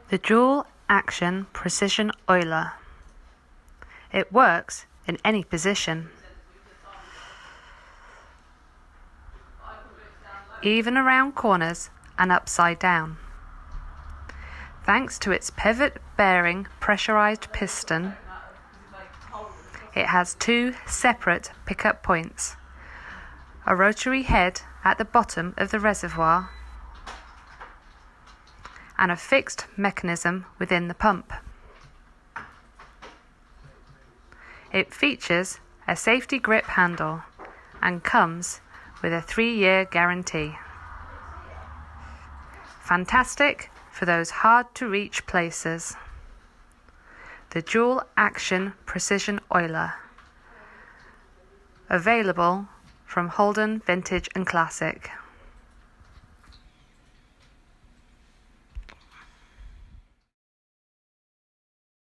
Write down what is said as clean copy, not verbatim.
The dual action precision oiler. It works in any position, even around corners and upside down. Thanks to its pivot-bearing pressurized piston, it has two separate pickup points, a rotary head at the bottom of the reservoir, and a fixed mechanism within the pump. It features a safety grip handle and comes with a 3-year guarantee. Fantastic for those hard-to-reach places. The dual action precision oiler. Available from Holden Vintage and Classic.